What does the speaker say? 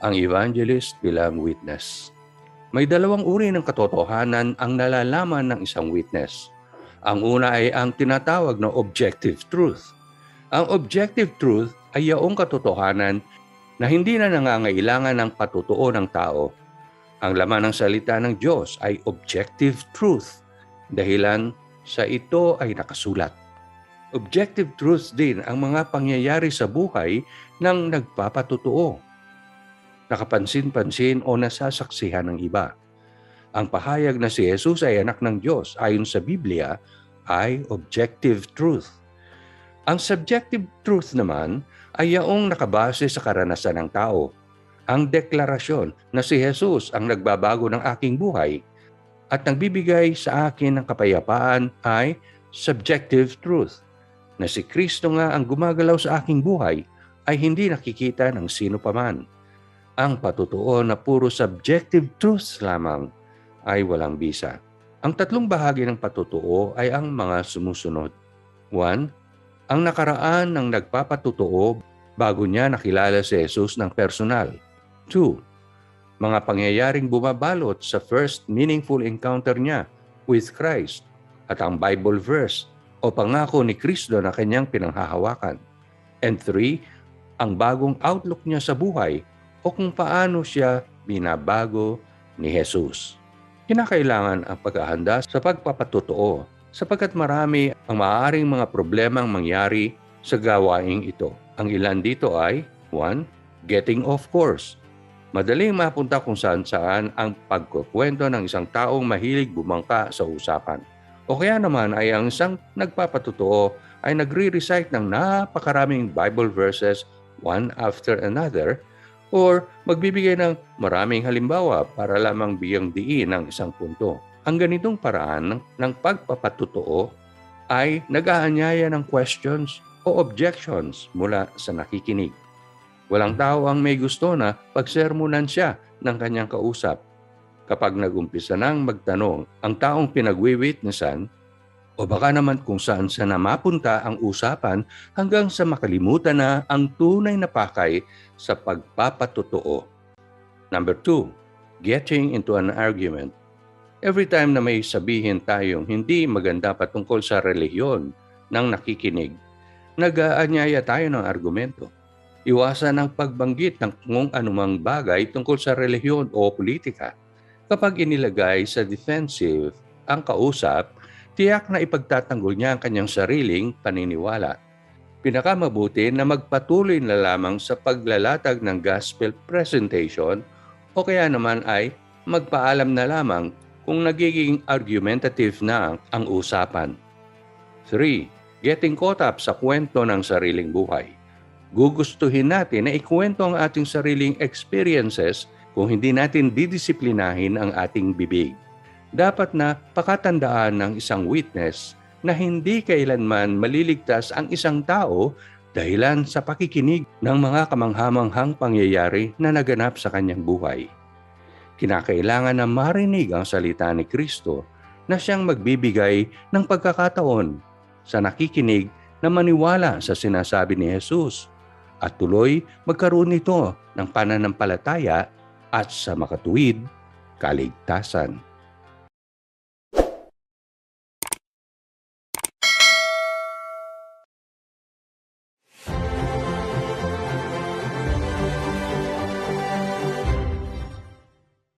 Ang evangelist bilang witness. May dalawang uri ng katotohanan ang nalalaman ng isang witness. Ang una ay ang tinatawag na objective truth. Ang objective truth ay yaong katotohanan na hindi na nangangailangan ng patutuo ng tao. Ang laman ng salita ng Diyos ay objective truth, dahilan sa ito ay nakasulat. Objective truth din ang mga pangyayari sa buhay ng nagpapatutuo, nakapansin-pansin o nasasaksihan ng iba. Ang pahayag na si Jesus ay anak ng Diyos ayon sa Biblia ay objective truth. Ang subjective truth naman ay yaong nakabase sa karanasan ng tao. Ang deklarasyon na si Jesus ang nagbabago ng aking buhay at nagbibigay sa akin ng kapayapaan ay subjective truth. Na si Kristo nga ang gumagalaw sa aking buhay ay hindi nakikita ng sino paman. Ang patutuo na puro subjective truths lamang ay walang bisa. Ang tatlong bahagi ng patutuo ay ang mga sumusunod. 1. Ang nakaraan ng nagpapatutuo bago niya nakilala si Jesus ng personal. 2. Mga pangyayaring bumabalot sa first meaningful encounter niya with Christ at ang Bible verse o pangako ni Kristo na kanyang pinanghahawakan. And 3. Ang bagong outlook niya sa buhay o kung paano siya binabago ni Jesus. Kinakailangan ang paghahanda sa pagpapatutuo sapagkat marami ang maaaring mga problemang mangyari sa gawaing ito. Ang ilan dito ay 1. Getting off course. Madaling mapunta kung saan-saan ang pagkukwento ng isang taong mahilig bumangka sa usapan. O kaya naman ay ang isang nagpapatutuo ay nagre-recite ng napakaraming Bible verses one after another or magbibigay ng maraming halimbawa para lamang bigyang diin ang isang punto. Ang ganitong paraan ng pagpapatutuo ay nag-aanyaya ng questions o objections mula sa nakikinig. Walang tao ang may gusto na pagsermonan siya ng kanyang kausap. Kapag nag-umpisa nang magtanong ang taong pinagwi-witnessan o baka naman kung saan na mapunta ang usapan hanggang sa makalimutan na ang tunay na pakay sa pagpapatutuo. Number 2, getting into an argument. Every time na may sabihin tayong hindi maganda patungkol sa relihiyon ng nakikinig, nag-aanyaya tayo ng argumento. Iwasan ang pagbanggit ng kung anumang bagay tungkol sa relihiyon o politika. Kapag inilagay sa defensive ang kausap, tiyak na ipagtatanggol niya ang kanyang sariling paniniwala. Pinakamabuti na magpatuloy na lamang sa paglalatag ng gospel presentation o kaya naman ay magpaalam na lamang kung nagiging argumentative na ang usapan. 3. Getting caught up sa kwento ng sariling buhay. Gugustuhin natin na ikwento ang ating sariling experiences kung hindi natin didisiplinahin ang ating bibig. Dapat na pakatandaan ng isang witness na hindi kailanman maliligtas ang isang tao dahilan sa pakikinig ng mga kamanghamanghang pangyayari na naganap sa kanyang buhay. Kinakailangan na marinig ang salita ni Kristo na siyang magbibigay ng pagkakataon sa nakikinig na maniwala sa sinasabi ni Jesus at tuloy magkaroon nito ng pananampalataya at sa makatuwid, kaligtasan.